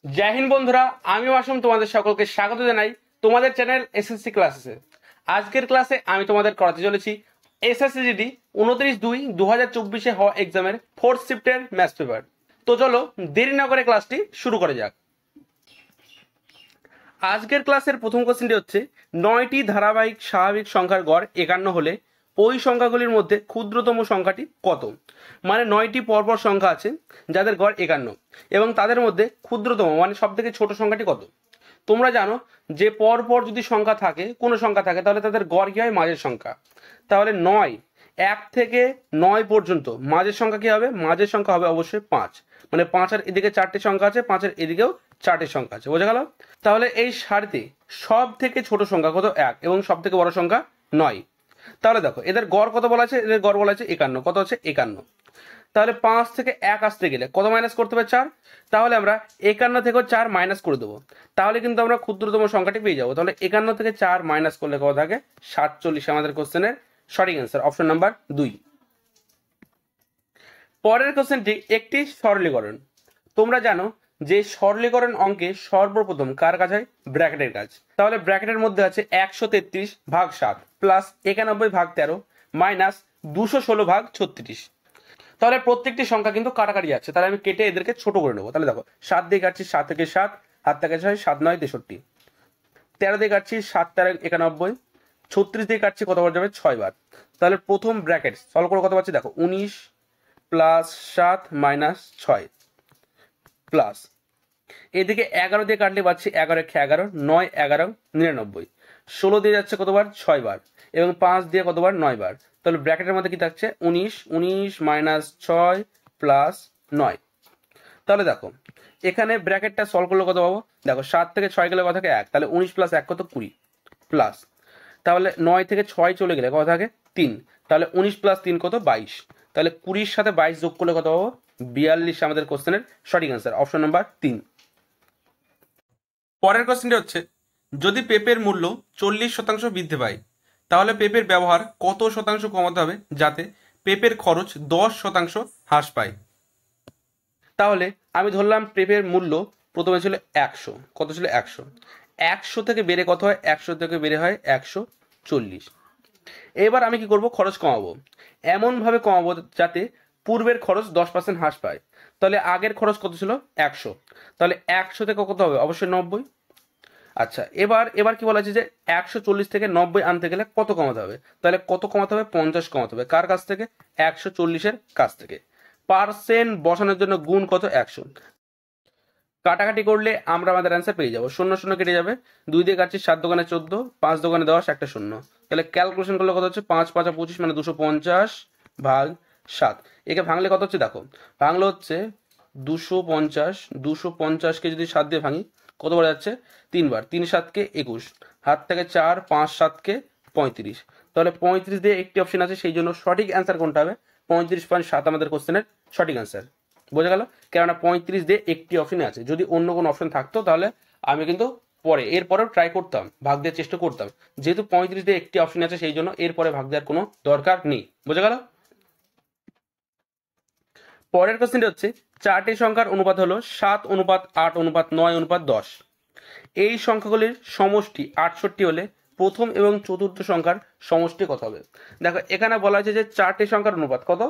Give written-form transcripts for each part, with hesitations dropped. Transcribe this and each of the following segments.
জয় হিন্দ বন্ধুরা, আমি মাসুম তোমাদের সকলকে স্বাগত জানাই তোমাদের চ্যানেল এসএসসি ক্লাসে। আজকের ক্লাসে আমি তোমাদের করাতে চলেছি এসএসসিজিডি 29/2/2024 হওয়া এক্সামের 4th শিফটের ম্যাথস পেপার। তো চলো দেরি না করে ক্লাসটি শুরু করা যাক। আজকের ক্লাসের প্রথম কোশ্চেনটি হচ্ছে 9টি ধারাবাহিক স্বাভাবিক সংখ্যার গড় 51 হলে ওই সংখ্যাগুলির মধ্যে ক্ষুদ্রতম সংখ্যাটি কত। মানে 9টি পরপর সংখ্যা আছে যাদের গড় 51 এবং তাদের মধ্যে ক্ষুদ্রতম মানে সব থেকে ছোট সংখ্যাটি কত। তোমরা জানো যে পরপর যদি সংখ্যা থাকে, কোনো সংখ্যা থাকে, তাহলে তাদের গড় কি হয়? মাঝের সংখ্যা। তাহলে 1 থেকে 9 পর্যন্ত মাঝের সংখ্যা কি হবে? মাঝের সংখ্যা হবে অবশ্যই 5। মানে 5-এর এদিকে 4টি সংখ্যা আছে, 5-এর এদিকেও 4টি সংখ্যা আছে। বোঝা গেল? তাহলে এই সারিতে সব থেকে ছোট সংখ্যা কত? 1 এবং সব থেকে বড় সংখ্যা 9। তাহলে দেখো এদের গড় কত বলা আছে? এদের গড় বলা আছে 51। কত হচ্ছে? 51। তাহলে 5 থেকে 1 আসতে গেলে কত মাইনাস করতে হবে? 4। তাহলে আমরা 51 থেকেও 4 মাইনাস করে দেবো, তাহলে কিন্তু আমরা ক্ষুদ্রতম সংখ্যাটি পেয়ে যাবো। তাহলে 51 থেকে 4 মাইনাস করলে কত থাকে? 47 আমাদের কোশ্চেনের সঠিক অ্যান্সার, অপশন নাম্বার 2। পরের কোশ্চেনটি একটি সরলীকরণ। তোমরা জানো যে সরলীকরণ অঙ্কে সর্বপ্রথম কার কাজ হয়? ব্র্যাকেটের কাজ। তাহলে ব্র্যাকেটের মধ্যে আছে 133/7 প্লাস 91/13 মাইনাস 216/36। তাহলে প্রত্যেকটি সংখ্যা কিন্তু কাটাকাটি যাচ্ছে, তাহলে আমি কেটে এদেরকে ছোট করে নেবো। তাহলে দেখো 7 দিয়ে কাটছি 7 থেকে 7, 7 থেকে 6, 7 9 63। 13 দিয়ে কাটছি 7 13 91, 36 দিয়ে কাটছি কত বার যাবে? 6 বার। তাহলে প্রথম ব্র্যাকেট সলভ করে কত পাচ্ছি? দেখো 19 প্লাস 7 মাইনাস 6 প্লাস এদিকে 11 দিয়ে কাটলে পাচ্ছি 11 11 9 11 99। 16 দিয়ে যাচ্ছে কতবার? 6 বার এবং 5 দিয়ে কতবার? 9 বার। তাহলে ব্র্যাকেটের মধ্যে কি থাকছে? 19 মাইনাস 6 প্লাস 9। তাহলে দেখো এখানে ব্র্যাকেটটা সলভ করলে কত পাবো? দেখো 7 থেকে 6 গেলে কত থাকে? 1। তাহলে 19 প্লাস 1 কত? 20 প্লাস, তাহলে 9 থেকে 6 চলে গেলে কত থাকে? 3। তাহলে 19 প্লাস 3 কত? 22। তাহলে 20-র সাথে 22 যোগ করলে কত পাবো? 42 আমাদের কোশ্চেনের সঠিক অ্যান্সার, অপশন নাম্বার 3। পরের কোশ্চেনটি হচ্ছে যদি পেঁপের মূল্য 40% বৃদ্ধি পায় তাহলে পেঁপের ব্যবহার কত শতাংশ কমাতে হবে যাতে পেঁপের খরচ 10% হ্রাস পায়। তাহলে আমি ধরলাম পেঁপের মূল্য প্রথমে ছিল 100। কত ছিল? 100। 100 থেকে বেড়ে কত হয়? 100 থেকে বেড়ে হয় 140। এবার আমি কি করব? খরচ কমাবো, এমনভাবে কমাবো যাতে পূর্বের খরচ 10% হ্রাস পায়। তাহলে আগের খরচ কত ছিল? 100। তাহলে 100 থেকে কত হবে? অবশ্যই 90। আচ্ছা, এবার কি বলা আছে যে 140 থেকে 90 আনতে গেলে কত কমাতে হবে? তাহলে কত কমাতে হবে? 50 কমাতে হবে। কার কাছ থেকে? 140-এর কাছ থেকে। পার্সেন্ট বসানোর জন্য গুণ কত? 100। কাটাকাটি করলে আমরা আমাদের অ্যান্সার পেয়ে যাবো। 0 0 কেটে যাবে। 2 দিয়ে কাটছি 7 দোকানে 14, 5 দোকানে 10, একটা 0। তাহলে ক্যালকুলেশন করলে কত হচ্ছে? 5 5 25 মানে 250/7। একে ভাঙলে কত হচ্ছে? দেখো ভাঙলে হচ্ছে 250। 250-কে যদি 7 দিয়ে ভাঙি কতবার যাচ্ছে? 3 বার। 3 7-কে 21, হাত থেকে 4, 5 7-কে 35। তাহলে 35 দিয়ে একটি অপশন আছে, সেই জন্য সঠিক অ্যান্সার কোনটা হবে? 35.7 আমাদের কোশ্চেনের সঠিক অ্যান্সার। বোঝা গেল? কেননা 35 দিয়ে একটি অপশনে আছে। যদি অন্য কোনো অপশন থাকতো তাহলে আমি কিন্তু এরপরেও ট্রাই করতাম, ভাগ দেওয়ার চেষ্টা করতাম। যেহেতু 35 দিয়ে একটি অপশন আছে সেই জন্য এরপরে ভাগ দেওয়ার কোনো দরকার নেই। বোঝা গেল? পরের কোশ্চেনটি হচ্ছে 4টি সংখ্যার অনুপাত হলো 7:8:9:10। এই সংখ্যাগুলির সমষ্টি 68 হলে প্রথম এবং চতুর্থ সংখ্যার সমষ্টি কত হবে? দেখো এখানে বলা আছে যে 4টি সংখ্যার অনুপাত কত?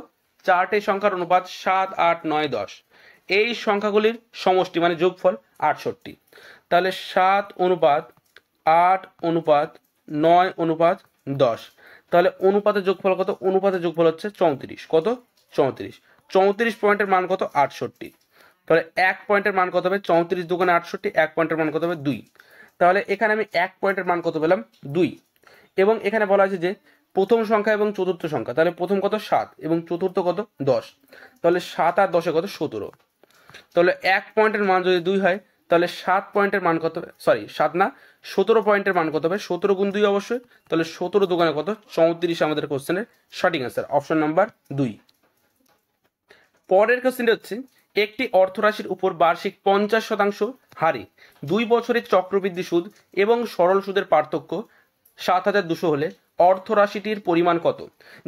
4টি সংখ্যার অনুপাত 7 8 9 10। এই সংখ্যাগুলির সমষ্টি মানে যোগফল 68। তাহলে 7:8:9:10। তাহলে অনুপাতের যোগফল কত? অনুপাতের যোগফল হচ্ছে 34। কত? 34। 34 পয়েন্টের মান কত? 68। তাহলে 1 পয়েন্টের মান কত হবে? 34 দুগুণে 68, 1 পয়েন্টের মান কত হবে? 2। তাহলে এখানে আমি 1 পয়েন্টের মান কত পেলাম? 2। এবং এখানে বলা আছে যে প্রথম সংখ্যা এবং চতুর্থ সংখ্যা, তাহলে প্রথম কত? 7 এবং চতুর্থ কত? 10। তাহলে 7 আর 10-এ কত? 17। তাহলে 1 পয়েন্টের মান যদি 2 হয় তাহলে 7 পয়েন্টের মান কত হবে? 7 না, 17 পয়েন্টের মান কত হবে? 17 গুণ 2 অবশ্যই। তাহলে 17 দুগুণে কত? 34 আমাদের কোশ্চেনের সঠিক অ্যান্সার, অপশন নাম্বার 2। পরের কোশ্চেনটি হচ্ছে একটি অর্থরাশির উপর বার্ষিক 50% হারে 2 বছরের চক্রবৃদ্ধি সুদ এবং সরল সুদের পার্থক্য 7200 হলে অর্থরাশিটির পরিমাণ কত?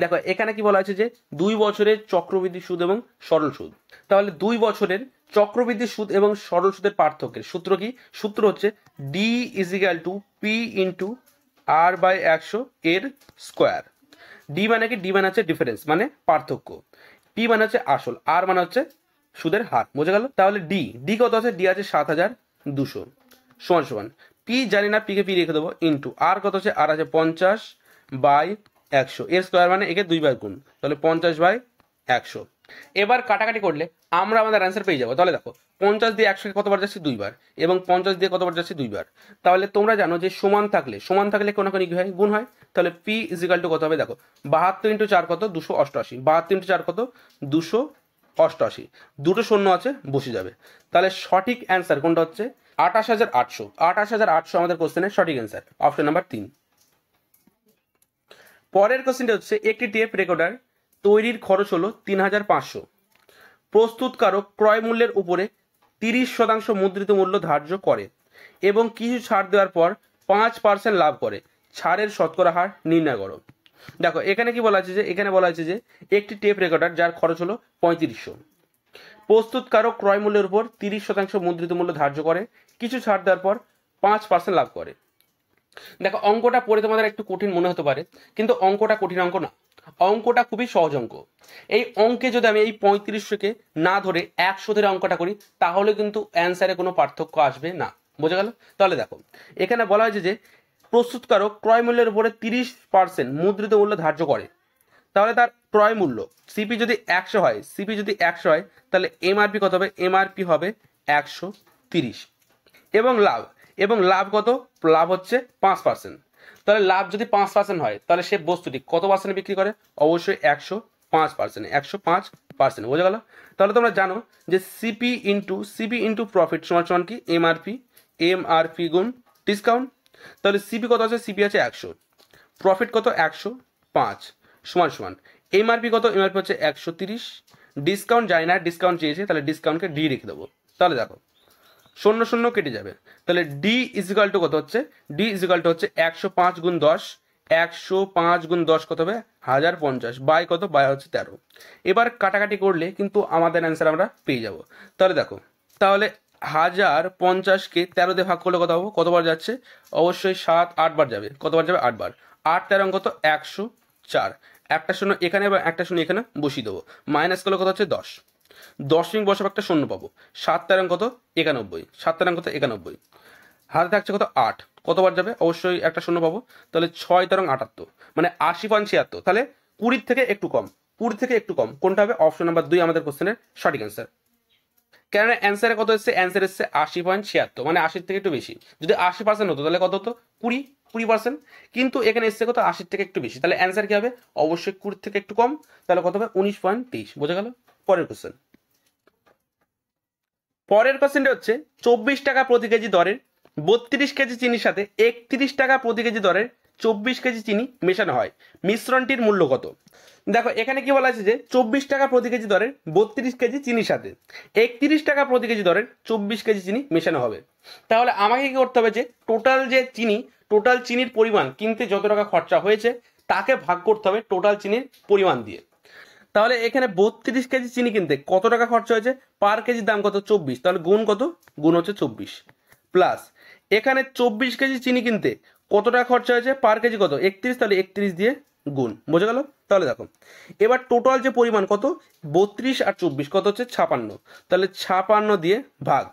দেখো এখানে কি বলা আছে যে 2 বছরের চক্রবৃদ্ধি সুদ এবং সরল সুদ। তাহলে 2 বছরের চক্রবৃদ্ধি সুদ এবং সরল সুদের পার্থক্যের সূত্র কি? সূত্র হচ্ছে D equal to P into R by 100 এর স্কোয়ার। ডি মানে কি? ডি মানে হচ্ছে ডিফারেন্স, মানে পার্থক্য। পি মানে হচ্ছে আসল, আর মানে হচ্ছে সুদের হার। বোঝা গেল? তাহলে ডি ডি কত আছে? ডি আছে 7200 সমান সমান পি জানি না, পি কে পি রেখে দেবো, ইন্টু আর কত আছে? আর আছে 50 বাই 100 এর স্কোয়ার, মানে একে 2 বার গুণ, তাহলে 50 বাই 100। এবার কাটাকাটি করলে আমরা আমাদের অ্যান্সার পেয়ে যাবো। তাহলে দেখো 50 দিয়ে 100কে কতবার যাচ্ছে? 2 বার, এবং 50 দিয়ে কতবার যাচ্ছে? 2 বার। তাহলে তোমরা জানো যে সমান থাকলে কোনো কোনো কি হয়? গুণ হয়। তাহলে পি ইজিক্যাল টু কত হবে? দেখো 72 ইন্টু 4 কত? 288। 72 ইন্টু 4 কত? 288। দুটো শূন্য আছে, বসে যাবে। তাহলে সঠিক অ্যান্সার কোনটা হচ্ছে? 28800। 28800 আমাদের কোশ্চেনের সঠিক অ্যান্সার, অপশন নাম্বার 3। পরের কোশ্চেনটা হচ্ছে একটি টেপ রেকর্ডার তৈরির খরচ হলো 3500। প্রস্তুতকারক ক্রয় মূল্যের উপরে 30% মুদ্রিত মূল্য ধার্য করে এবং কিছু ছাড় দেওয়ার পর 5% লাভ করে। ছাড়ের শতকরা হার নির্ণয় করো। দেখো এখানে কি বলা আছে? যে এখানে বলা আছে যে একটি টেপ রেকর্ডার যার খরচ হলো 3500, প্রস্তুতকারক ক্রয় মূল্যের উপর 30% মুদ্রিত মূল্য ধার্য করে, কিছু ছাড় দেওয়ার পর 5% লাভ করে। দেখো অঙ্কটা পড়ে তোমাদের একটু কঠিন মনে হতে পারে, কিন্তু অঙ্কটা কঠিন অঙ্ক না, অঙ্কটা খুবই সহজ অঙ্ক। এই অঙ্কে যদি আমি এই 3500কে না ধরে 100 ধরে অঙ্কটা করি, তাহলে কিন্তু অ্যান্সারে কোনো পার্থক্য আসবে না। বোঝা গেল? তাহলে দেখো এখানে বলা হয়েছে যে প্রস্তুতকারক ক্রয় মূল্যের উপরে 30% মুদ্রিত মূল্য ধার্য করে, তাহলে তার ক্রয় মূল্য সিপি যদি 100 হয়, তাহলে এমআরপি কত হবে? এমআরপি হবে 130। এবং লাভ কত? লাভ হচ্ছে 5%। তাহলে লাভ যদি 5% হয়, তাহলে সে বস্তুটি কত পার্সেন্টে বিক্রি করে? অবশ্যই 105%। 105%। বোঝা গেল? তাহলে তোমরা জানো যে সিপি ইন্টু প্রফিট সমান সমান কি? এমআরপি গুণ ডিসকাউন্ট। তাহলে সিপি কত আছে? সিপি আছে 100, প্রফিট কত? 105 সমান সমান এমআরপি কত? এমআরপি হচ্ছে 130, ডিসকাউন্ট যায় না, ডিসকাউন্ট চেয়েছে, তাহলে ডিসকাউন্টকে ডি রেখে দেবো। তাহলে দেখো 0 কেটে যাবে, তাহলে ডি ইজিক্যাল টু কত হচ্ছে? ডি ইজিক্যাল টু হচ্ছে 105 গুণ 10, 105 গুণ 10 কত হবে? 1050 বাই কত? বাই হচ্ছে 13। এবার কাটাকাটি করলে কিন্তু আমাদের অ্যান্সার আমরা পেয়ে যাব। তাহলে দেখো, তাহলে 1050কে 13 দিয়ে ভাগ করলে কত হবে? কতবার যাচ্ছে? অবশ্যই 7-8 বার যাবে। কতবার যাবে? 8 বার। 8 13 কত? 104। একটা শূন্য এখানে বা একটা শূন্য এখানে বসিয়ে দেবো, মাইনাস করলে কত হচ্ছে? 10। 10 মিনিট বসাবো, একটা শূন্য পাবো। 7 13 কত? 91। 7 13 কত? 91। হাতে থাকছে কত? 8। কতবার যাবে? অবশ্যই একটা শূন্য পাবো। তাহলে 6 13 78, মানে 80.76। তাহলে 20 থেকে একটু কম, 20 থেকে একটু কম কোনটা হবে? অপশন নাম্বার 2 আমাদের কোশ্চেনের সঠিক অ্যান্সার। কেননা অ্যান্সারে কত এসছে? অ্যান্সার এসছে 80.76, মানে 80 থেকে একটু বেশি। যদি 80% হতো তাহলে কত হতো? 20%। কিন্তু এখানে এসছে কত? 80 থেকে একটু বেশি। তাহলে অ্যান্সার কি হবে? অবশ্যই 20 থেকে একটু কম। তাহলে কত হবে? 19.23। বোঝা গেল? পরের কোশ্চেন। পরের কোশ্চেনটা হচ্ছে 24 টাকা প্রতি কেজি দরের 32 কেজি চিনির সাথে 31 টাকা প্রতি কেজি দরের 24 কেজি চিনি মেশানো হয়, মিশ্রণটির মূল্য কত? দেখো এখানে কি বলা আছে যে 24 টাকা প্রতি কেজি দরের 32 কেজি চিনির সাথে 31 টাকা প্রতি কেজি দরের 24 কেজি চিনি মেশানো হবে। তাহলে আমাকে কি করতে হবে? যে টোটাল চিনির পরিমাণ কিনতে যত টাকা খরচা হয়েছে তাকে ভাগ করতে হবে টোটাল চিনির পরিমাণ দিয়ে। তাহলে এখানে 32 কেজি চিনি কিনতে কত টাকা খরচা হয়েছে? পার কেজির দাম কত? 24। তাহলে গুণ কত? গুণ হচ্ছে 24, প্লাস এখানে 24 কেজি চিনি কিনতে কত টাকা খরচা হয়েছে? পার কেজি কত? 31, তাহলে 31 দিয়ে গুণ। বোঝা গেল? তাহলে দেখো এবার টোটাল যে পরিমাণ কত? 32 আর 24 কত হচ্ছে? 56। তাহলে 56 দিয়ে ভাগ।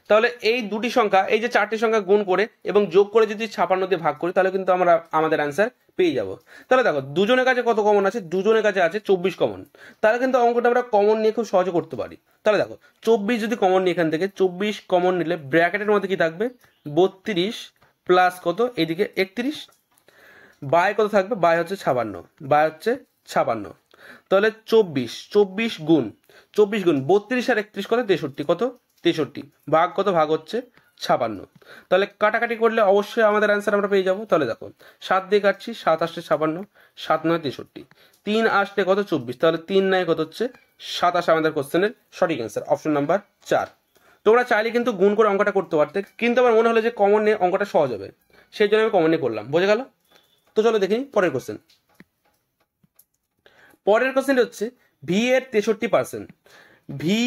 তাহলে এই দুটি সংখ্যা, এই যে চারটি সংখ্যা গুণ করে এবং যোগ করে যদি 56 দিয়ে ভাগ করি, তাহলে কিন্তু আমরা আমাদের অ্যান্সার পেয়ে যাব। তাহলে দেখো দুজনের কাছে কত কমন আছে? দুজনের কাছে আছে 24 কমন। তাহলে কিন্তু অঙ্কটা আমরা কমন নিয়ে খুব সহজে করতে পারি। তাহলে দেখো 24 যদি কমন নিই, এখান থেকে 24 কমন নিলে ব্র্যাকেটের মধ্যে কি থাকবে? 32 প্লাস কত? এইদিকে 31 বাই কত থাকবে? বাই হচ্ছে 56, বাই হচ্ছে 56। তাহলে 24 গুণ 32 আর 31 কত? 63। কত? 63 ভাগ কত? ভাগ হচ্ছে 56। তাহলে কাটাকাটি করলে অবশ্যই আমাদের অ্যান্সার আমরা পেয়ে যাবো। তাহলে দেখো 7 দিয়ে কাটছি, 7 আসলে 56, 7 9 63, 3 আসলে কত? 24। তাহলে 3 9 কত হচ্ছে? 27 আমাদের কোশ্চেনের সঠিক অ্যান্সার, অপশন নাম্বার 4। তোমরা চাইলে কিন্তু গুণ করে অঙ্কটা করতে পারতে, কিন্তু আমার মনে হলো যে কমন নিয়ে অঙ্কটা সহজ হবে, সেই জন্য আমি কমন নিয়ে করলাম। বোঝা গেল? তো চলো দেখি পরের কোশ্চেন। পরের কোশ্চেনটা হচ্ছে ভি এর 63%, ভি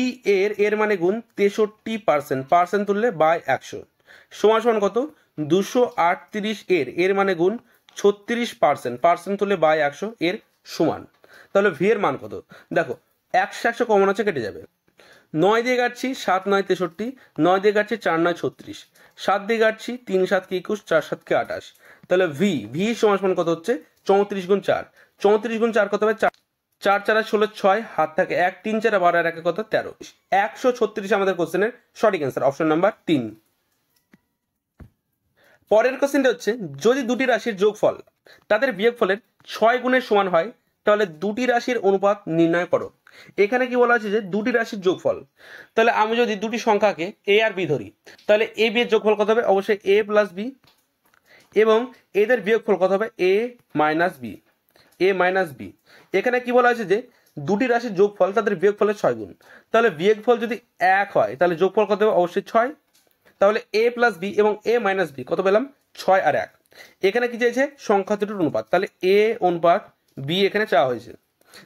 এর মানে গুণ 63%, পার্সেন্ট তুললে বাই 100 সমান সমান কত, 238 এর মানে গুণ 36%, পার্সেন্ট তুললে বাই 100 এর সমান। তাহলে ভি এর মান কত, দেখো 100 কমন আছে, কেটে যাবে। 9 দিয়ে কাটছি 7 9 63, 9 দিয়ে কাটছি 4 9 36, 7 দিয়ে কাটছি 3 7 21, 4 7 28। তাহলে ভি সমান সমান কত হচ্ছে, 34 গুণ 4, 34 গুণ 4 কত হবে, 4 4 4 16 6, হাত থাকে 1, 3 4 12 আর 1 কত, 13। 136 আমাদের কোশ্চেনের সঠিক অ্যান্সার, অপশন নাম্বার 3। পরের কোশ্চেনটা হচ্ছে, যদি দুটি রাশির যোগফল তাদের বিয়োগফলের 6 গুণের সমান হয় তাহলে দুটি রাশির অনুপাত নির্ণয় করো। এখানে কি বলা আছে যে দুটি রাশির যোগফল, তাহলে আমি যদি দুটি সংখ্যাকে এ আর বি ধরি, তাহলে এ বি এর যোগফল কত হবে, অবশ্যই এ প্লাস বি, এবং এদের বিয়োগফল কত হবে, এ মাইনাস বি, এ মাইনাস বি। এখানে কি বলা আছে যে দুটি রাশির যোগফল তাদের বিয়োগফলের 6 গুণ, তাহলে বিয়োগফল যদি 1 হয় তাহলে যোগফল কত হবে, অবশ্যই 6। তাহলে এ প্লাস বি এবং এ মাইনাস বি কত পেলাম, 6 আর 1। এখানে কি চাইছে, সংখ্যা দুটোর অনুপাত, তাহলে এ অনুপাত বি এখানে চাওয়া হয়েছে।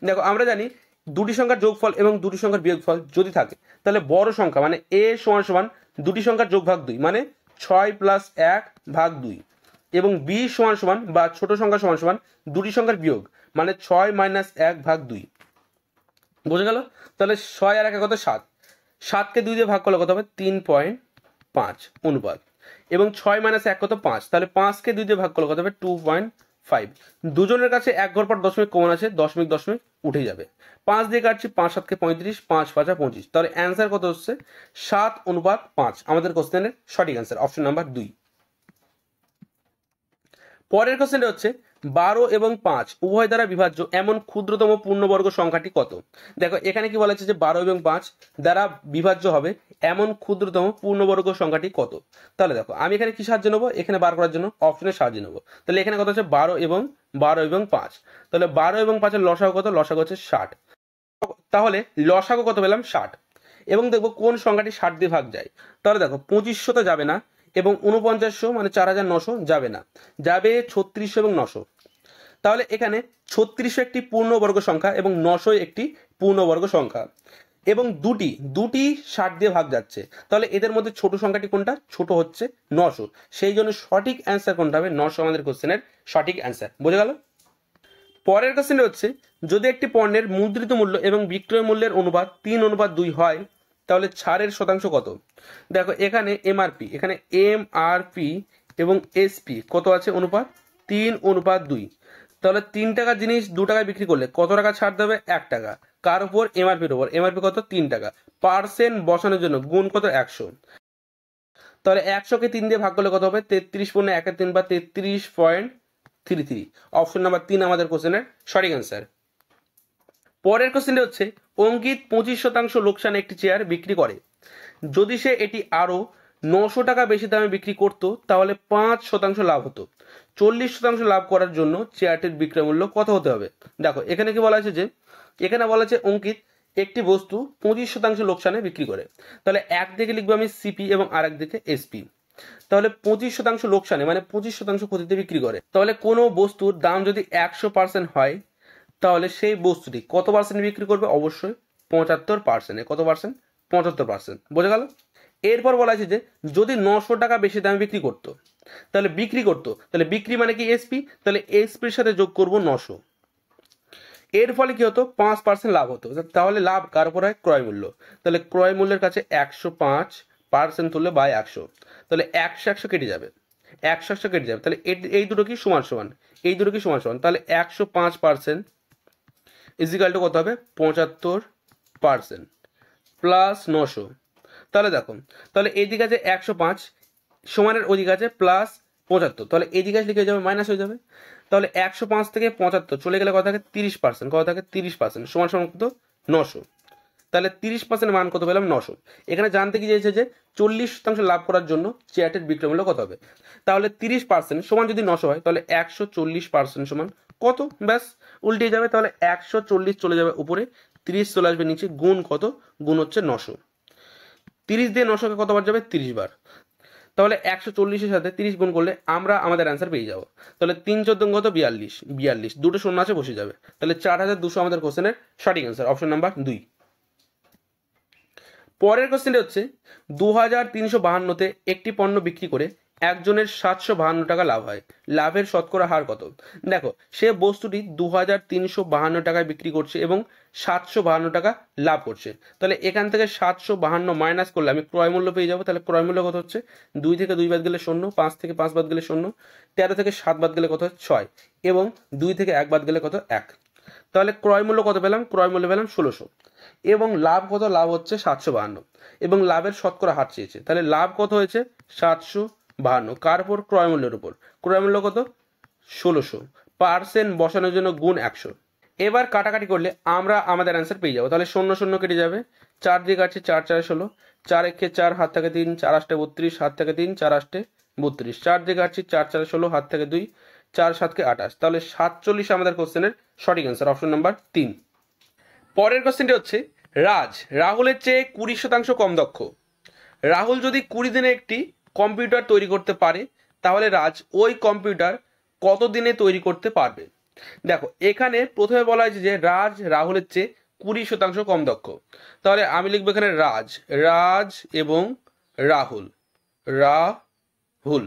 দেখো আমরা জানি দুটি সংখ্যার যোগফল এবং দুটি সংখ্যার বিয়োগফল যদি থাকে তাহলে বড় সংখ্যা মানে এ সমান সমান দুটি সংখ্যার যোগ ভাগ 2 মানে 6 প্লাস 1 ভাগ 2, এবং বি সমান সমান বা ছোট সংখ্যা সমান সমান দুটি সংখ্যার বিয়োগ মানে 6 মাইনাস 1 ভাগ 2। বোঝা গেল? তাহলে 6 আর 1 কত, 7, 7কে 2 দিয়ে ভাগ করলে কত হবে, 3.5 অনুপাত, এবং 6 মাইনাস 1 কত, 5, তাহলে 5কে 2 দিয়ে ভাগ করলে কত হবে, 2.5। দুজনের কাছে এক ঘর পর দশমিক কমন আছে, দশমিক দশমিক উঠে যাবে। 5 দিয়ে কাটছি 5 7কে 35, 5 5 25, তাহলে অ্যান্সার কত হচ্ছে, 7:5 আমাদের কোশ্চেনের সঠিক অ্যান্সার, অপশন নাম্বার 2। পরের কোশ্চেনটা হচ্ছে 12 এবং 5 উভয় দ্বারা বিভাজ্য এমন ক্ষুদ্রতম পূর্ণবর্গ সংখ্যাটি কত। দেখো এখানে কি বলা হচ্ছে যে 12 এবং 5 দ্বারা বিভাজ্য হবে এমন ক্ষুদ্রতম পূর্ণবর্গ সংখ্যাটি কত। তাহলে দেখো আমি এখানে কি সাহায্য নেবো, এখানে বার করার জন্য অপশনের সাহায্য নেবো। তাহলে এখানে কত হচ্ছে 12 এবং 5, তাহলে 12 এবং 5 লসাগু কত, লসাগু হচ্ছে 60, তাহলে লসাগু কত পেলাম, 60। এবং দেখবো কোন সংখ্যাটি 60 দিয়ে ভাগ যায়। তাহলে দেখো 2500 তো যাবে না, এবং 4900 মানে 4900 যাবে না, যাবে 3600 এবং 900। তাহলে এখানে 3600 একটি পূর্ণবর্গ সংখ্যা এবং 900 একটি পূর্ণবর্গ সংখ্যা, এবং দুটি 60 দিয়ে ভাগ যাচ্ছে, তাহলে এদের মধ্যে ছোট সংখ্যাটি কোনটা, ছোট হচ্ছে 900, সেই জন্য সঠিক অ্যান্সার কোনটা হবে, 900 আমাদের কোশ্চেনের সঠিক অ্যান্সার। বোঝা গেল? পরের কোশ্চেনটা হচ্ছে, যদি একটি পণ্যের মুদ্রিত মূল্য এবং বিক্রয় মূল্যের অনুপাত 3:2 হয় তাহলে ছাড়ের শতাংশ কত। দেখো এখানে এমআরপি, এখানে এমআরপি এবং এসপি কত আছে, অনুপাত 3:2। তাহলে 3 টাকার জিনিস 2 টাকায় বিক্রি করলে কত টাকা ছাড় দেবে, 1 টাকা। কার উপর, এমআরপির উপর, এমআরপি কত, 3 টাকা। পার্সেন্ট বসানোর জন্য গুণ কত, 100। তাহলে 100কে 3 দিয়ে ভাগ করলে কত হবে, 33 পূর্ণ 1 3 বা 33.33। অপশন নাম্বার 3 আমাদের কোশ্চেনের সঠিক অ্যান্সার। পরের কোশ্চেনটা হচ্ছে, অঙ্কিত 25% লোকসানে একটি চেয়ার বিক্রি করে, যদি সে এটি আরো 900 টাকা বেশি দামে বিক্রি করত তাহলে 5% লাভ হতো। 40% লাভ করার জন্য চেয়ারটির বিক্রয় মূল্য কত হতে হবে। দেখো এখানে কি বলা আছে যে, এখানে বলা আছে অঙ্কিত একটি বস্তু 25% লোকসানে বিক্রি করে, তাহলে একদিকে লিখবো আমি সিপি এবং আরেক দিকে এসপি। তাহলে 25% লোকসানে মানে 25% ক্ষতিতে বিক্রি করে, তাহলে কোনো বস্তুর দাম যদি 100% হয় তাহলে সেই বস্তুটি কত পার্সেন্ট বিক্রি করবে, অবশ্যই 75%। কত পার্সেন্ট, 75%। বোঝা গেল? এরপর বলা আছে যে যদি 900 টাকা বেশি দামে বিক্রি করতো, তাহলে বিক্রি মানে কি, এসপি, তাহলে এসপির সাথে যোগ করব 900। এর ফলে কি হতো, 5% লাভ হতো। তাহলে লাভ কার উপর হয়, ক্রয় মূল্য। তাহলে ক্রয় মূল্যের কাছে 105% তুললে বাই 100, তাহলে 100 কেটে যাবে, 100 কেটে যাবে। তাহলে এই দুটো কি সমান সমান, এই দুটো কি সমান সমান, তাহলে 105% ইজিক্যাল টু কত হবে, 75% প্লাস 900। তাহলে দেখো, তাহলে এইদিকে আছে 105 সমানের ওদিকে আছে প্লাস 75, তাহলে এইদিকে লিখে যাবে মাইনাস হয়ে যাবে। তাহলে 105 থেকে 75 চলে গেলে কত থাকে, 30%, কত থাকে 30% সমান সমান কত, 900। তাহলে 30% মান কত পেলাম, 900। এখানে জানতে কি চাইছে যে 40% লাভ করার জন্য চেয়ারটির বিক্রয় মূল্য কত হবে। তাহলে 30% সমান যদি 900 হয় তাহলে 140% সমান কত, ব্যাস উল্টে যাবে। তাহলে 140 চলে যাবে উপরে, 30 চলে আসবে নিচে, গুণ কত, গুণ হচ্ছে 900। 30 দিয়ে 900কে কতবার যাবে, 30 বার। তাহলে 140-এর সাথে 30 গুণ করলে আমরা আমাদের অ্যান্সার পেয়ে যাবো। তাহলে 3 14 কত, 42, দুটো শূন্য আছে বসে যাবে। তাহলে 4200 আমাদের কোশ্চেনের সঠিক অ্যান্সার, অপশন নাম্বার 2। পরের কোশ্চেনটি হচ্ছে 2352-তে একটি পণ্য বিক্রি করে একজনের 752 টাকা লাভ হয়, লাভের শতকরা হার কত? দেখো, সে বস্তুটি 2352 টাকায় বিক্রি করছে এবং 752 টাকা লাভ করছে। তাহলে এখান থেকে 752 মাইনাস করলে আমি ক্রয় মূল্য পেয়ে যাবো। তাহলে ক্রয় মূল্য কত হচ্ছে? 2 থেকে 2 বাদ গেলে 0, 5 থেকে 5 বাদ গেলে 0, 13 থেকে 7 বাদ গেলে কত হয়? 6, এবং 2 থেকে 1 বাদ গেলে কত? 1। তাহলে ক্রয় মূল্য কত পেলাম? ক্রয় মূল্য পেলাম 1600, এবং লাভ কত? লাভ হচ্ছে 752, এবং লাভের শতকরা হার চেয়েছে। তাহলে লাভ কত হয়েছে? 752। কার উপর? ক্রয় মূল্যের উপর। ক্রয় মূল্য কত? 1600, পার্সেন্ট বসানোর জন্য গুণ 100। এবার কাটাকাটি করলে আমরা আমাদের অ্যান্সার পেয়ে যাবো। তাহলে 0 0 কেটে যাবে, 4 দিয়ে কাটছে, 4 4 16, 4 1 4, হাত থেকে 3, 4 8 32, হাত থেকে 3, 4 8 32, 4 দিয়ে কাটছি, 4 4 16, হাত থেকে 2, 4 7 28। তাহলে 47 আমাদের কোশ্চেনের সঠিক অ্যান্সার, অপশন নাম্বার 3। পরের কোশ্চেনটি হচ্ছে, রাজ রাহুলের চেয়ে 20% কম দক্ষ। রাহুল যদি 20 দিনে একটি কম্পিউটার তৈরি করতে পারে, তাহলে রাজ ওই কম্পিউটার কত দিনে তৈরি করতে পারবে? দেখো, এখানে প্রথমে বলা হয়েছে যে রাজ রাহুলের চেয়ে 20% কম দক্ষ। তাহলে আমি লিখবো এখানে রাজ, রাজ এবং রাহুল, রাহুল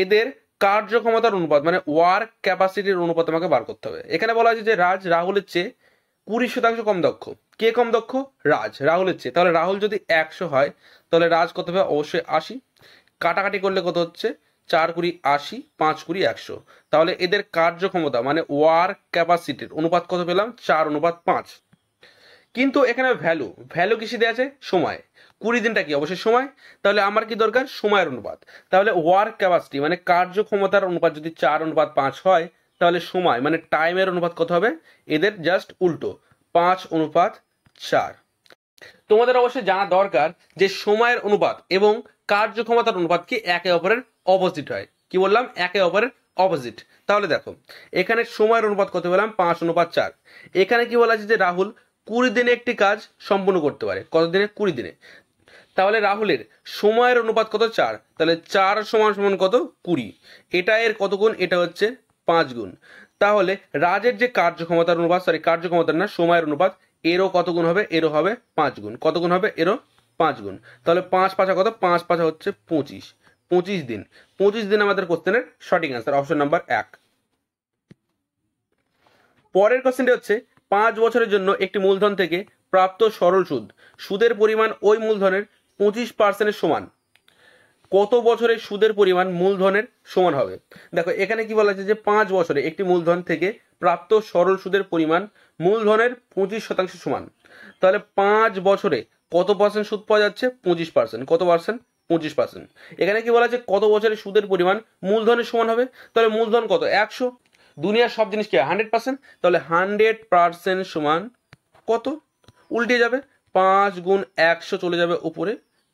এদের কার্যক্ষমতার অনুপাত মানে ওয়ার্ক ক্যাপাসিটির অনুপাত আমাকে বার করতে হবে। এখানে বলা হয়েছে যে রাজ রাহুলের চেয়ে 20% কম দক্ষ। কে কম দক্ষ? রাজ রাহুলের চেয়ে। তাহলে রাহুল যদি 100 হয়, তাহলে রাজ কত হবে? অবশ্যই 80। কাটাকাটি করলে কত হচ্ছে? 4 20 80, 5 20 100। তাহলে এদের কার্যক্ষমতা মানে ওয়ার্ক ক্যাপাসিটির অনুপাত কত পেলাম? 4:5। কিন্তু এখানে ভ্যালু ভ্যালু কিসে দেওয়া আছে? সময়। 20 দিনটা কি? অবশ্যই সময়। তাহলে আমার কি দরকার? সময়ের অনুপাত। তাহলে ওয়ার্ক ক্যাপাসিটি মানে কার্যক্ষমতার অনুপাত যদি 4:5 হয়, তাহলে সময় মানে টাইমের অনুপাত কত হবে? এদের জাস্ট উল্টো, 5:4। তোমাদের অবশ্যই জানা দরকার যে সময়ের অনুপাত এবং কার্যক্ষমতার অনুপাত কি একে অপরের অপোজিট হয়। কি বললাম? একে অপরের অপোজিট। তাহলে দেখো, এখানে সময়ের অনুপাত কত পেলাম? 5:4। এখানে কি বলা আছে যে রাহুল 20 দিনে একটি কাজ সম্পূর্ণ করতে পারে। কত দিনে? 20 দিনে। তাহলে রাহুলের সময়ের অনুপাত কত? 4। তাহলে 4 সমান সমান কত? 20। এটা এর কত গুণ? এটা হচ্ছে 5 গুণ। তাহলে রাজের যে কার্যক্ষমতার অনুপাত, কার্যক্ষমতার না, সময়ের অনুপাত, এরও কত গুণ হবে? এরও হবে 5 গুণ। কত গুণ হবে? এরও 5 গুণ। তাহলে 5 5 কত? 5 5 হচ্ছে 25। 25 দিন। 25 দিন আমাদের কোশ্চেনের সঠিক অ্যান্সার, অপশন নাম্বার 1। পরের কোশ্চেনটি হচ্ছে, 5 বছরের জন্য একটি মূলধন থেকে প্রাপ্ত সরল সুদ, সুদের পরিমাণ ওই মূলধনের 25% সমান। কত বছরে সুদের পরিমাণ মূলধনের সমান হবে? দেখো, এখানে কি বলা আছে যে 5 বছরে একটি মূলধন থেকে প্রাপ্ত সরল সুদের পরিমাণ মূলধনের 25% সমান। তাহলে 5 বছরে কত পার্সেন্ট সুদ পাওয়া যাচ্ছে? 25%। কত পার্সেন্ট? 25%। এখানে কি বলা আছে? কত বছরে সুদের পরিমাণ মূলধনের সমান হবে? তাহলে মূলধন কত? 100। দুনিয়ার সব জিনিস কি 100%? তাহলে 100% সমান কত? উল্টে যাবে, 5 গুণ 100 চলে যাবে উপরে,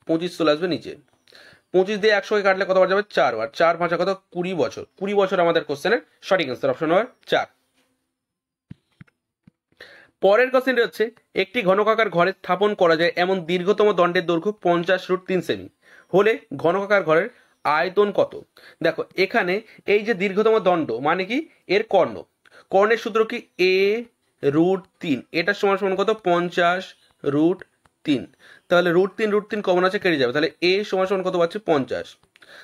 25 চলে আসবে নিচে। 25 দিয়ে 100 কাটলে কতবার যাবে? 4 বার। 4 5 কত? 20 বছর। 20 বছর আমাদের কোশ্চেনের সঠিক অ্যান্সার, অপশন নাম্বার 4। পরের কোশ্চেনটি হচ্ছে, একটি ঘনকাকার ঘরে স্থাপন করা যায় এমন দীর্ঘতম দণ্ডের দৈর্ঘ্য 50√3 সেমি হলে ঘনকাকার ঘরের আয়তন কত? দেখো, এখানে এই যে দীর্ঘতম দণ্ড মানে কি? এর কর্ণ। কর্ণের সূত্র কি? a√3। এটা সমান সমান কত? 50√3। তাহলে √3 কমন আছে, কেটে যাবে। তাহলে a সমান সমান কত পাচ্ছি? 50।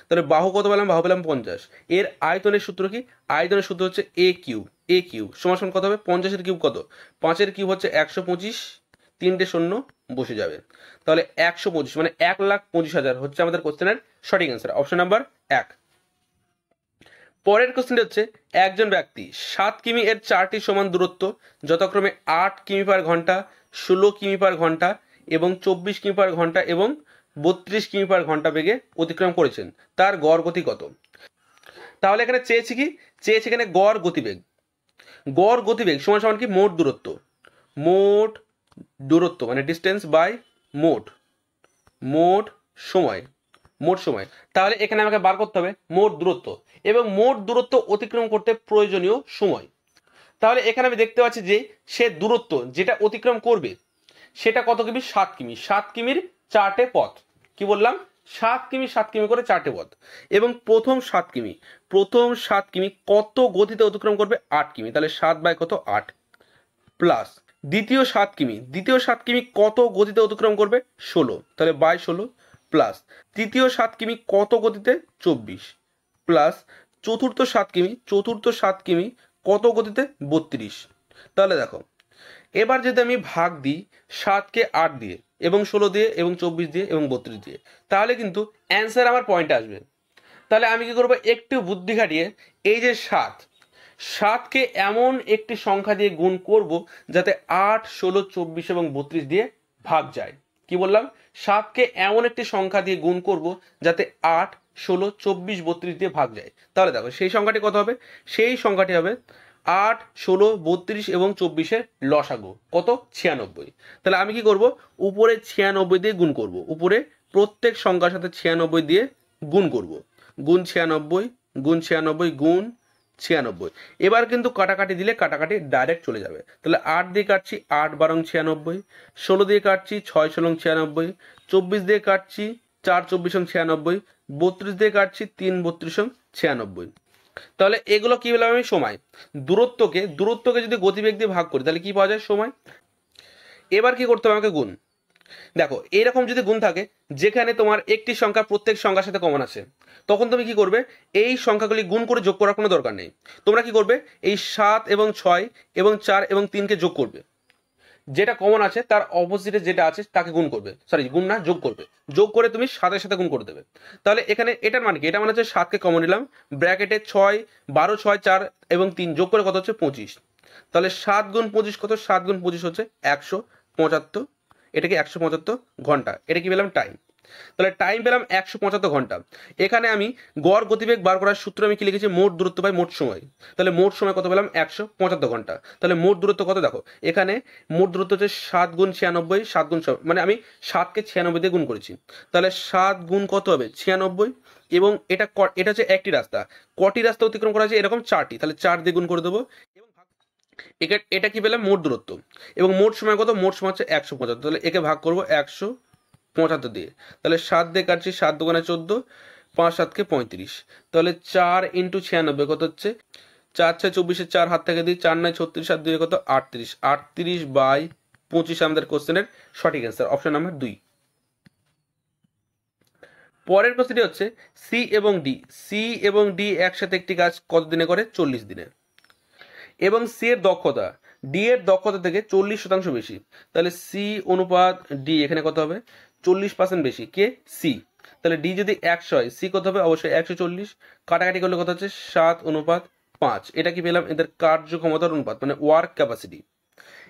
তাহলে বাহু কত পেলাম? বাহু পেলাম 50। এর আয়তনের সূত্র কি? আয়তনের সূত্র হচ্ছে a কিউব। a কিউব সমান সমান কত হবে? 50 এর কিউব কত? 5 এর কিউব হচ্ছে 125, 3টে শূন্য বসে যাবে। তাহলে 125 মানে 1,25,000 হচ্ছে আমাদের কোশ্চেনের সঠিক অ্যান্সার, অপশন নাম্বার 1। পরের কোশ্চেনটি হচ্ছে, একজন ব্যক্তি 7 কিমি এর 4টি সমান দূরত্ব যথাক্রমে 8 কিমি পার ঘন্টা, 16 কিমি পার ঘন্টা এবং 24 কিমি পার ঘন্টা এবং 32 কিমি পার ঘন্টা বেগে অতিক্রম করেছেন। তার গড় গতি কত? তাহলে এখানে চেয়েছি কি? চেয়েছি এখানে গড় গতিবেগ। গড় গতিবেগ সমান সমান কি? মোট দূরত্ব। মোট দূরত্ব মানে ডিস্টেন্স বাই মোট সময়। মোট সময়। তাহলে এখানে আমাকে বার করতে হবে মোট দূরত্ব এবং মোট দূরত্ব অতিক্রম করতে প্রয়োজনীয় সময়। তাহলে এখানে আমি দেখতে পাচ্ছি যে সে দূরত্ব যেটা অতিক্রম করবে সেটা কত কিমি? 7 কিমি। 7 কিমির 4টে পথ। কি বললাম? 7 কিমি 7 কিমি করে 4টে পথ। এবং প্রথম 7 কিমি কত গতিতে অতিক্রম করবে? 8 কিমি। তাহলে 7 বাই কত? 8 প্লাস দ্বিতীয় 7 কিমি কত গতিতে অতিক্রম করবে 16, তাহলে বাই 16 প্লাস তৃতীয় 7 কিমি কত গতিতে 24 প্লাস চতুর্থ 7 কিমি কত গতিতে 32। তাহলে দেখো এবার যদি আমি ভাগ দিই 7কে 8 দিয়ে এবং 16 দিয়ে এবং 24 দিয়ে এবং 32 দিয়ে, তাহলে কিন্তু অ্যান্সার আমার পয়েন্টে আসবে। তাহলে আমি কি করবো, একটু বুদ্ধি খাটিয়ে এই যে 7কে এমন একটি সংখ্যা দিয়ে গুণ করব যাতে 8, 16, 24 এবং 32 দিয়ে ভাগ যায়। কি বললাম, 7কে এমন একটি সংখ্যা দিয়ে গুণ করব যাতে 8, 16, 24, 32 দিয়ে ভাগ যায়। তাহলে দেখো সেই সংখ্যাটি কত হবে, সেই সংখ্যাটি হবে 8, 16, 32 এবং 24-এর লসাগু কত 96। তাহলে আমি কি করব, উপরে 96 দিয়ে গুণ করব, উপরে প্রত্যেক সংখ্যার সাথে 96 দিয়ে গুণ করব, গুণ 96 গুণ 96 গুণ 96। এবার কিন্তু কাটাকাটি দিলে কাটাকাটি ডাইরেক্ট চলে যাবে। তাহলে 8 দিয়ে কাটছি 8 বারং 96, 16 দিয়ে কাটছি 6 16 96, 24 দিয়ে কাটছি 4 24 96, 32 দিয়ে কাটছি 3 32 96। তাহলে এগুলো কি বললাম আমি, সময়। দূরত্বকে যদি গতিবেগ দিয়ে ভাগ করি তাহলে কি পাওয়া যায়, সময়। এবার কি করতে হবে আমাকে, গুণ। দেখো এইরকম যদি গুণ থাকে যেখানে তোমার একটি সংখ্যা প্রত্যেক সংখ্যার সাথে কমন আছে, তখন তুমি কি করবে, এই সংখ্যাগুলি গুণ করে যোগ করার কোনো দরকার নেই। তোমরা কি করবে, এই 7 এবং 6 এবং 4 এবং 3কে যোগ করবে, যেটা কমন আছে তার অপোজিটে যেটা আছে তাকে গুণ করবে, গুণ না যোগ করবে, যোগ করে তুমি 7-এর সাথে গুণ করে দেবে। তাহলে এখানে এটার মানে কি, এটা মানে হচ্ছে 7কে কমন নিলাম, ব্র্যাকেটে 6 12 6 4 এবং 3 যোগ করে কত হচ্ছে 25। তাহলে 7 গুণ 25 কত, 7 গুণ 25 হচ্ছে 175। এটাকে 175 ঘন্টা, এটা কি পেলাম টাইম। তাহলে টাইম পেলাম 175 ঘন্টা। এখানে আমি গড় গতিবেগ বার করার সূত্র আমি কি লিখেছি, মোট দূরত্ব বাই মোট সময়। তাহলে মোট সময় কত পেলাম, 175 ঘন্টা। তাহলে মোট দূরত্ব কত, দেখো এখানে মোট দূরত্ব হচ্ছে 7 গুণ 96, 7 গুণ মানে আমি 7কে 96 দিয়ে গুণ করেছি। তাহলে 7 গুণ কত হবে 96, এবং এটা হচ্ছে একটি রাস্তা, কটি রাস্তা অতিক্রম করা হয়েছে, এরকম 4টি, তাহলে 4 দিয়ে গুণ করে দেবো। এটা কি পেলাম, মোট দূরত্ব। এবং মোট সময় কত, মোট সময় হচ্ছে 175। তাহলে একে ভাগ করবো 175 দিয়ে। তাহলে 7 দিয়ে কাটছি, 7 দুগুণে 14, 5 7কে 35। তাহলে 4 ইন্টু 96 কত হচ্ছে, 4 6 24, 4 হাত থেকে দিই, 4 9 36, 7 2 কত 38, 38 বাই 25 আমাদের কোশ্চেনের সঠিক অ্যান্সার, অপশন নাম্বার 2। পরের কোশ্চেনটি হচ্ছে সি এবং ডি একসাথে একটি কাজ কত দিনে করে, 40 দিনে। এবং সি এর দক্ষতা ডি এর দক্ষতা থেকে 40% বেশি। তাহলে সি অনুপাত ডি এখানে কত হবে, 40% বেশি কে, সি। তাহলে ডি যদি 100 হয়, সি কত হবে, অবশ্যই 140। কাটাকাটি করলে কত হচ্ছে 7:5। এটা কি পেলাম, এদের কার্যক্ষমতার অনুপাত মানে ওয়ার্ক ক্যাপাসিটি।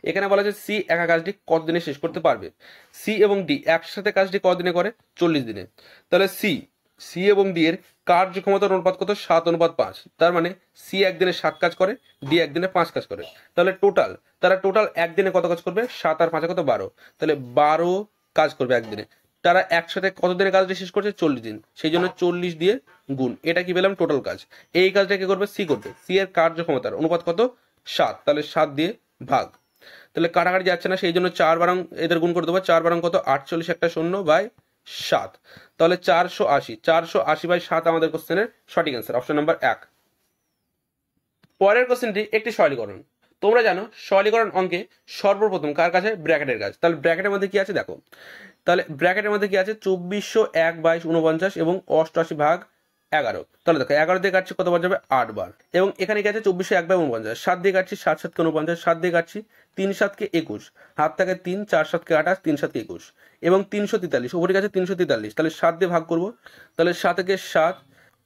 এখানে বলা হচ্ছে সি একা কাজটি কত দিনে শেষ করতে পারবে। সি এবং ডি একসাথে কাজটি কত দিনে করে, 40 দিনে। তাহলে সি এবং ডি এর কার্যক্ষমতার অনুপাত কত, 7:5। তার মানে সি একদিনে 7 কাজ করে, ডি একদিনে 5 কাজ করে। তাহলে তারা টোটাল একদিনে কত কাজ করবে, 7 আর 5 কত 12। তাহলে 12 কাজ করবে একদিনে। তারা একসাথে কত দিনে কাজটা শেষ করছে, 40 দিন। সেই জন্য 40 দিয়ে গুণ, এটা কি পেলাম টোটাল কাজ। এই কাজটা কি করবে, সি করবে। সি এর কার্যক্ষমতার অনুপাত কত, 7। তাহলে 7 দিয়ে ভাগ। তাহলে কাটাকাটি যাচ্ছে না, সেই জন্য 4 বারং এদের গুণ করে দেবো। 4 বারং কত, 48 একটা 0 বাই 7। তাহলে 480 বাই 7 আমাদের কোশ্চেনের সঠিক অ্যান্সার, অপশন নাম্বার 1। পরের কোশ্চেনটি একটি সরলীকরণ। তোমরা জানো সরলীকরণ অঙ্কে সর্বপ্রথম কার কাছে, ব্র্যাকেটের কাজ। তাহলে ব্র্যাকেটের মধ্যে কি আছে দেখো, তাহলে ব্র্যাকেটের মধ্যে কি আছে, 2401 22 49 এবং 88 ভাগ 11। তাহলে দেখো 11 দিয়ে কাটছি কতবার যাবে, 8 বার। এবং এখানে কি আছে 2401 বাই 49, 7 দিয়ে কাটছি 7 7কে 49, 7 দিয়ে কাটছি 3 7কে 21, হাত থাকে 3, 4 7কে 28, 3 7কে 21 এবং 343, উপরে কাছে 343। তাহলে 7 দিয়ে ভাগ করবো, তাহলে 7কে 7,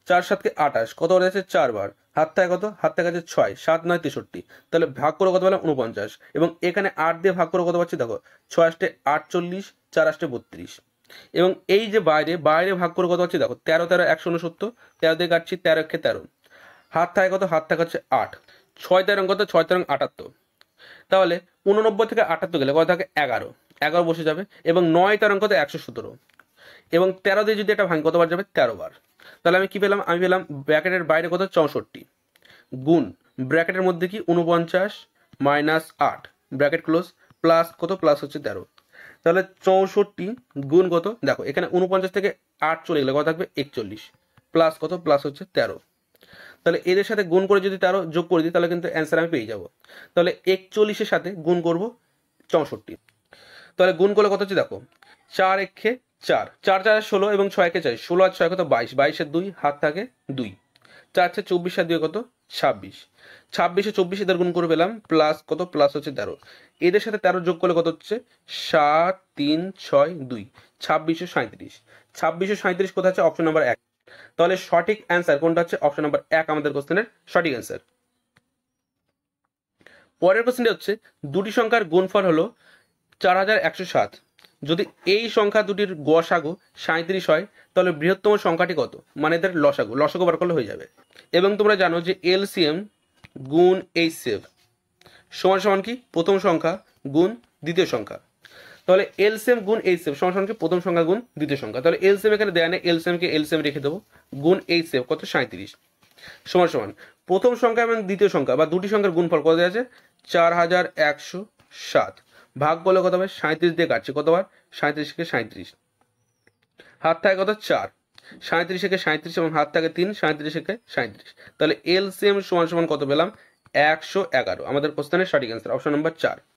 4 7কে 28, কত বার আছে 4 বার, হাত থাকে কত, হাত থাকে আছে 6, 7 9 63। তাহলে ভাগ করে কত পেলাম 49। এবং এখানে 8 দিয়ে ভাগ করে কত পাচ্ছি দেখো, 6 8 48, 4 8 32। এবং এই যে বাইরে ভাগ করে কত হচ্ছে দেখো, 13 13 169, 13 দিয়ে কাটছি 13 1 13, হাত থাকে কত, হাত থাকে হচ্ছে 8, 6 13 কত, 6 13 78। তাহলে 89 থেকে 78 গেলে কত থাকে 11 বসে যাবে। এবং 9 13 কত, 117। এবং 13 দিয়ে যদি এটা ভাঙি কতবার যাবে, 13 বার। তাহলে আমি কি পেলাম, আমি পেলাম ব্র্যাকেটের বাইরে কত 64 গুণ ব্র্যাকেটের মধ্যে কি 49 মাইনাস 8 ব্র্যাকেট ক্লোজ প্লাস কত, প্লাস হচ্ছে 13। তাহলে 64 গুণ কত, দেখো এখানে 49 থেকে 8 চলে গেলে কত থাকবে 41 প্লাস কত, প্লাস হচ্ছে 13। তাহলে এদের সাথে গুণ করে যদি 13 যোগ করে দিই তাহলে কিন্তু অ্যান্সার আমি পেয়ে যাব। তাহলে 41-এর সাথে গুণ করব 64। তাহলে গুণ করলে কত হচ্ছে দেখো, 4 একে 4, 4 4 16 এবং 6 একে 6, 16 আর 6 কত 22, 22 এর 2 হাত থাকে 2, 4 4 24 আর 2 কত 26, 26 ও 24 এদের গুণ করে পেলাম প্লাস কত প্লাস হচ্ছে 13, এদের সাথে 13 যোগ করলে কত হচ্ছে 7 3 6 2, 2637, 2637 কোথায় আছে অপশন নাম্বার 1। তাহলে সঠিক অ্যান্সার কোনটা হচ্ছে অপশন নাম্বার 1 আমাদের কোশ্চেনের সঠিক অ্যান্সার। পরের কোশ্চেনটি হচ্ছে দুটি সংখ্যার গুণফল হলো 4107, যদি এই সংখ্যা দুটির গসাগু 37 হয় তাহলে বৃহত্তম সংখ্যাটি কত, মানে এদের লসাগু বার করলে হয়ে যাবে। এবং তোমরা জানো যে এলসিএম গুণ এইচসিএফ সমান সমান কি প্রথম সংখ্যা গুণ দ্বিতীয় সংখ্যা। তাহলে এলসিএম গুণ এইচসিএফ সমান সমান কি প্রথম সংখ্যা গুণ দ্বিতীয় সংখ্যা। তাহলে এলসিএম এখানে দেয়া নেই, এলসিএমকে এলসিএম রেখে দেবো, গুণ এইচসিএফ কত 37 সমান সমান প্রথম সংখ্যা এবং দ্বিতীয় সংখ্যা বা দুটি সংখ্যার গুণফল কত আছে 4107, ভাগ করলে কত হবে 37 দিয়ে কাটছে কতবার 37 থেকে 37, হাত থাকে কত 4, 37 থেকে 37 এবং হাত থাকে 3, 37 থেকে 37, তাহলে এলসিএম সমান সমান কত পেলাম 111, আমাদের কোশ্চেনের সঠিক অ্যান্সার অপশন নাম্বার 4।